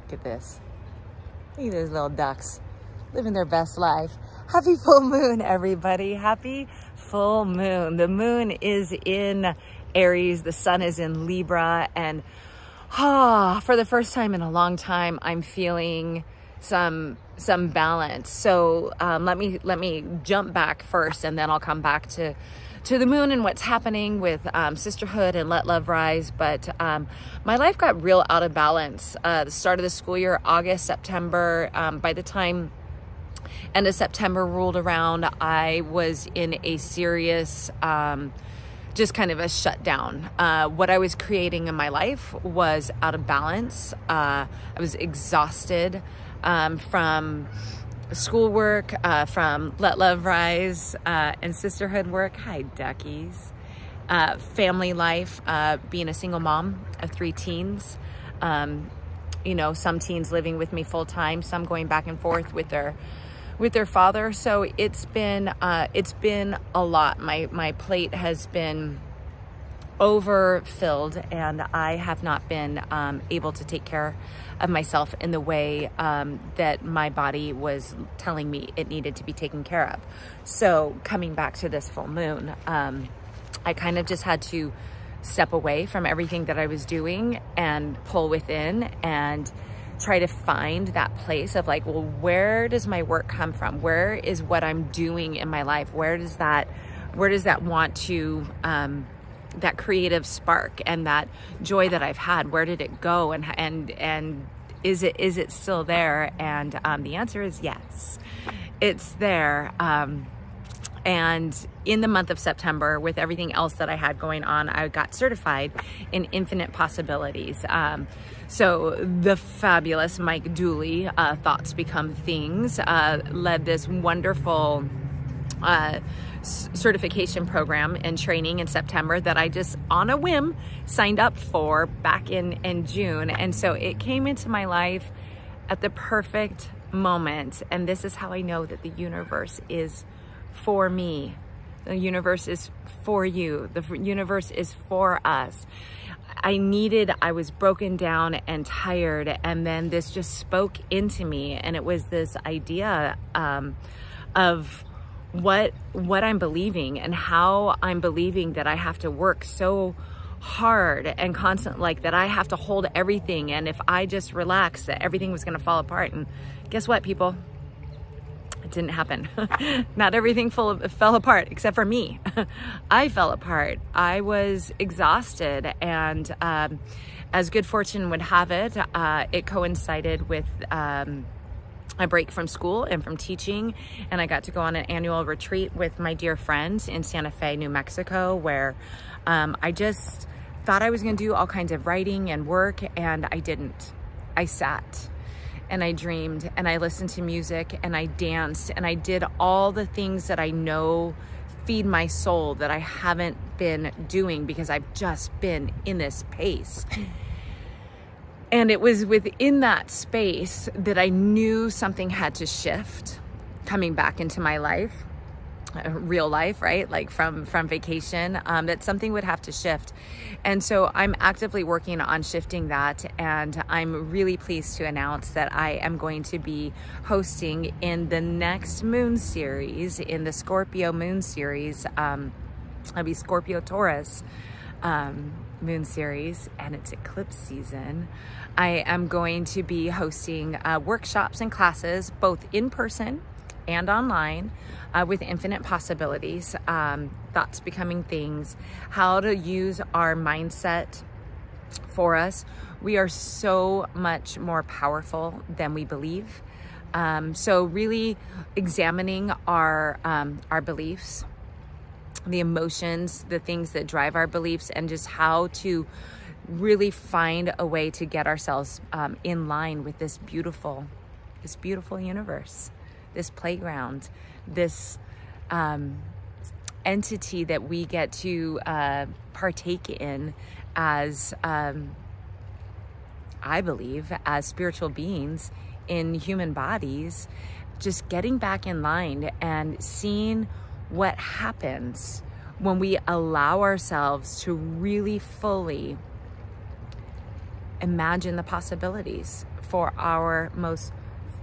Look at this. Look at those little ducks living their best life. Happy full moon, everybody. Happy full moon. The moon is in Aries. The sun is in Libra. And for the first time in a long time, I'm feeling some balance. So let me jump back first, and then I'll come back to the moon and what's happening with sisterhood and let love rise. But my life got real out of balance. The start of the school year, August, September. By the time end of September rolled around, I was in a serious, just kind of a shutdown. What I was creating in my life was out of balance. I was exhausted from schoolwork, from Let Love Rise and sisterhood work. Hi, duckies. Family life, being a single mom of 3 teens. You know, some teens living with me full time, some going back and forth with their father. So it's been a lot. My plate has been overfilled, and I have not been able to take care of myself in the way that my body was telling me it needed to be taken care of. So coming back to this full moon, I kind of just had to step away from everything that I was doing and pull within and try to find that place of like, well, where does my work come from? Where is what I'm doing in my life? Where does that want to, that creative spark and that joy that I've had, where did it go? And is it still there? And the answer is yes, it's there. And in the month of September, with everything else that I had going on, I got certified in infinite possibilities. So the fabulous Mike Dooley, Thoughts Become Things, led this wonderful certification program and training in September that I just on a whim signed up for back in June. And so it came into my life at the perfect moment. And this is how I know that the universe is for me. The universe is for you. The universe is for us. I was broken down and tired, and then this just spoke into me, and it was this idea of what I'm believing and how I'm believing that I have to work so hard and constant, like that I have to hold everything, and if I just relax, that everything was going to fall apart. And guess what, people? It didn't happen. Not everything fell apart except for me. I fell apart. I was exhausted, and as good fortune would have it, it coincided with a break from school and from teaching, and I got to go on an annual retreat with my dear friends in Santa Fe, New Mexico, where I just thought I was going to do all kinds of writing and work, and I didn't. I sat and I dreamed and I listened to music and I danced and I did all the things that I know feed my soul that I haven't been doing because I've just been in this pace. And it was within that space that I knew something had to shift coming back into my life, real life, right? Like from vacation, that something would have to shift. And so I'm actively working on shifting that. And I'm really pleased to announce that I am going to be hosting in the next moon series, in the Scorpio moon series. I'll be Scorpio Taurus moon series, and it's eclipse season. I am going to be hosting workshops and classes, both in person and online, with infinite possibilities, thoughts becoming things, how to use our mindset for us. We are so much more powerful than we believe. So really examining our beliefs, the emotions, the things that drive our beliefs, and just how to really find a way to get ourselves in line with this beautiful universe, this playground, this entity that we get to partake in as, I believe, as spiritual beings in human bodies, just getting back in line and seeing what happens when we allow ourselves to really fully imagine the possibilities for our most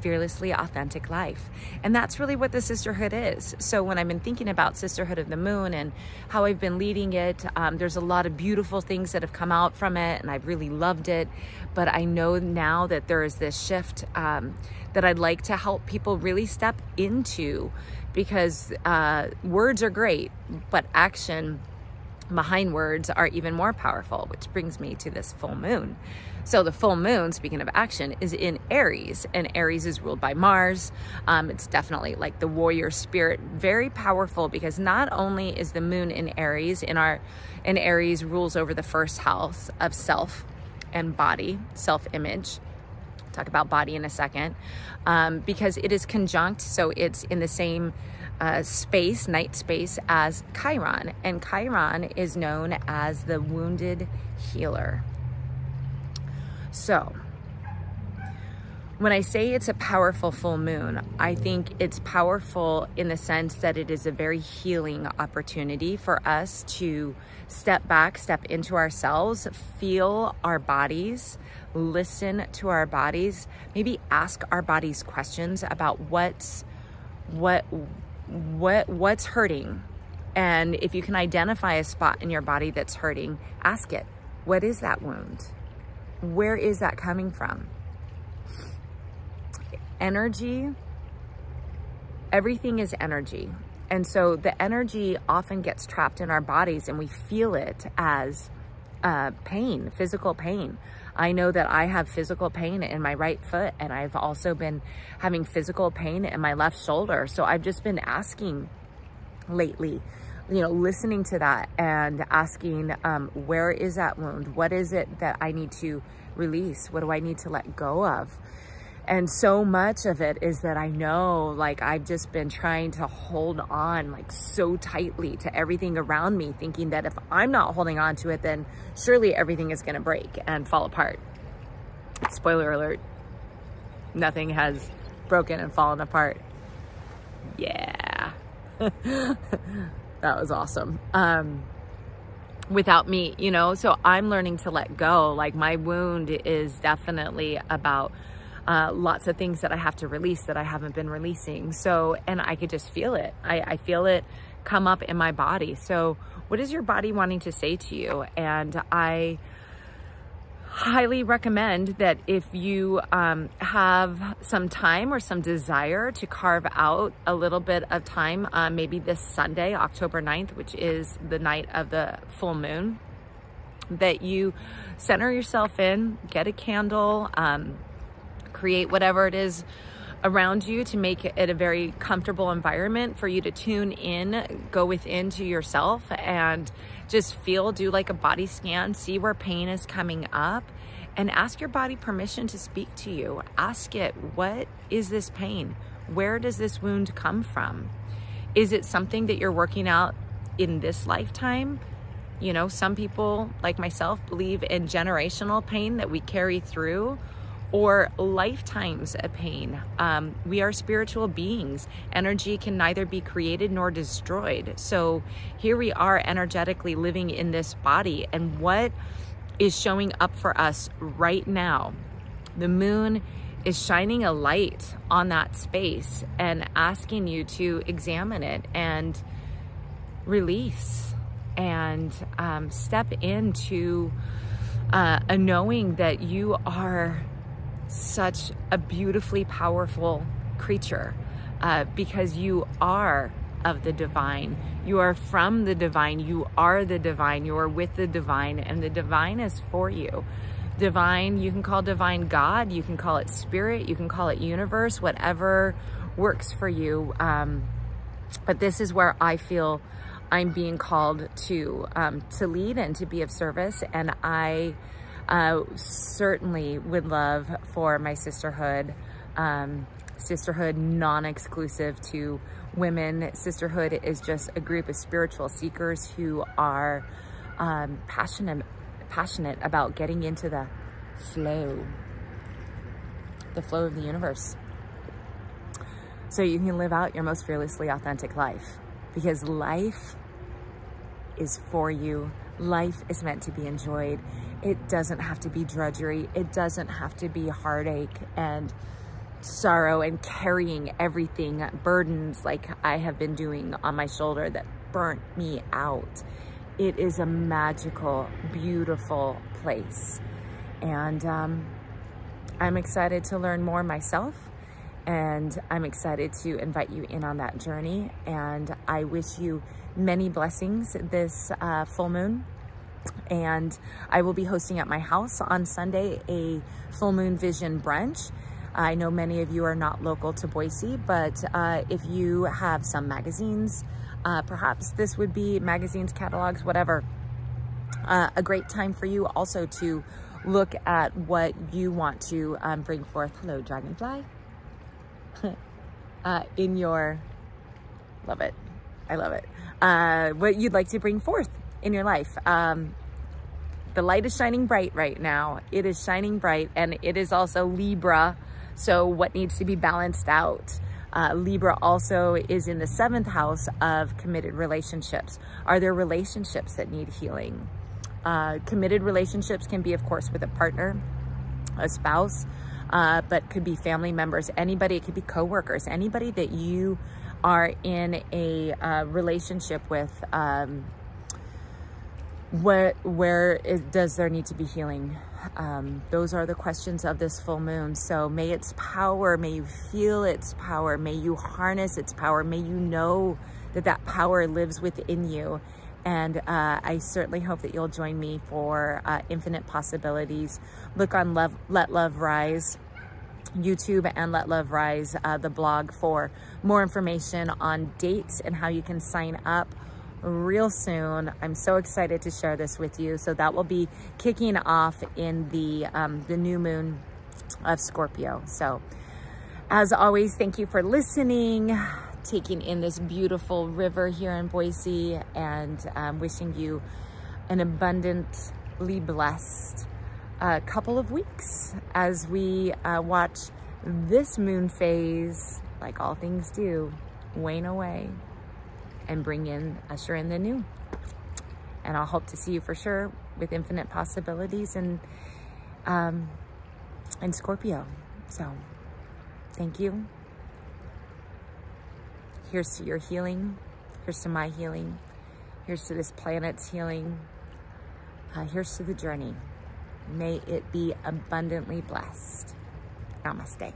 fearlessly authentic life. And that's really what the sisterhood is. So when I've been thinking about Sisterhood of the Moon and how I've been leading it, there's a lot of beautiful things that have come out from it, and I've really loved it. But I know now that there is this shift that I'd like to help people really step into, because words are great, but action behind words are even more powerful, which brings me to this full moon. So the full moon, speaking of action, is in Aries, and Aries is ruled by Mars. It's definitely like the warrior spirit, very powerful, because not only is the moon in Aries, and Aries rules over the first house of self and body, self-image. Talk about body in a second, because it is conjunct, so it's in the same space, night space, as Chiron, and Chiron is known as the wounded healer. So when I say it's a powerful full moon, I think it's powerful in the sense that it is a very healing opportunity for us to step back, step into ourselves, feel our bodies, listen to our bodies, maybe ask our bodies questions about what's hurting. And if you can identify a spot in your body that's hurting, ask it, what is that wound? Where is that coming from? Energy, everything is energy. And so the energy often gets trapped in our bodies, and we feel it as pain, physical pain. I know that I have physical pain in my right foot, and I've also been having physical pain in my left shoulder. So I've just been asking lately, you know, listening to that and asking, where is that wound? What is it that I need to release? What do I need to let go of? And so much of it is that I know, like, I've just been trying to hold on like so tightly to everything around me, thinking that if I'm not holding on to it, then surely everything is going to break and fall apart. Spoiler alert, nothing has broken and fallen apart. Yeah. That was awesome. Without me, you know, so I'm learning to let go. Like, my wound is definitely about lots of things that I have to release that I haven't been releasing. So, and I could just feel it. I feel it come up in my body. So what is your body wanting to say to you? And I highly recommend that if you have some time or some desire to carve out a little bit of time, maybe this Sunday, October 9th, which is the night of the full moon, that you center yourself in, get a candle, create whatever it is around you to make it a very comfortable environment for you to tune in, go within to yourself, and just feel, do like a body scan, see where pain is coming up, and ask your body permission to speak to you. Ask it, what is this pain? Where does this wound come from? Is it something that you're working out in this lifetime? You know, some people, like myself, believe in generational pain that we carry through, or lifetimes of pain. We are spiritual beings. Energy can neither be created nor destroyed. So here we are energetically living in this body, and what is showing up for us right now? The moon is shining a light on that space and asking you to examine it and release and step into a knowing that you are such a beautifully powerful creature, because you are of the divine. You are from the divine. You are the divine. You are with the divine, and the divine is for you. Divine, you can call divine God, you can call it spirit, you can call it universe, whatever works for you. But this is where I feel I'm being called to lead and to be of service. And I certainly would love for my sisterhood, sisterhood non-exclusive to women. Sisterhood is just a group of spiritual seekers who are passionate about getting into the flow of the universe, so you can live out your most fearlessly authentic life, because life is for you. Life is meant to be enjoyed. it doesn't have to be drudgery. It doesn't have to be heartache and sorrow and carrying everything, burdens like I have been doing on my shoulder that burnt me out. It is a magical, beautiful place. And I'm excited to learn more myself, and I'm excited to invite you in on that journey. And I wish you many blessings this full moon. And I will be hosting at my house on Sunday a full moon vision brunch. I know many of you are not local to Boise, but if you have some magazines, perhaps this would be magazines, catalogs, whatever, a great time for you also to look at what you want to bring forth. Hello, dragonfly. In your, love it. I love it. What you'd like to bring forth in your life. The light is shining bright right now. It is shining bright, and it is also Libra. So what needs to be balanced out? Libra also is in the 7th house of committed relationships. Are there relationships that need healing? Committed relationships can be, of course, with a partner, a spouse, but could be family members, anybody. It could be coworkers, anybody that you are in a relationship with. Does there need to be healing? Those are the questions of this full moon. So may its power, may you feel its power, may you harness its power, may you know that that power lives within you. And I certainly hope that you'll join me for Infinite Possibilities. Look on Let Love Rise YouTube and Let Love Rise, the blog, for more information on dates and how you can sign up real soon. I'm so excited to share this with you. So that will be kicking off in the new moon of Scorpio. So as always, thank you for listening, taking in this beautiful river here in Boise, and wishing you an abundantly blessed couple of weeks as we watch this moon phase, like all things do, wane away and usher in the new. And I'll hope to see you for sure with Infinite Possibilities and Scorpio. So thank you. Here's to your healing. Here's to my healing. Here's to this planet's healing. Here's to the journey. May it be abundantly blessed. Namaste.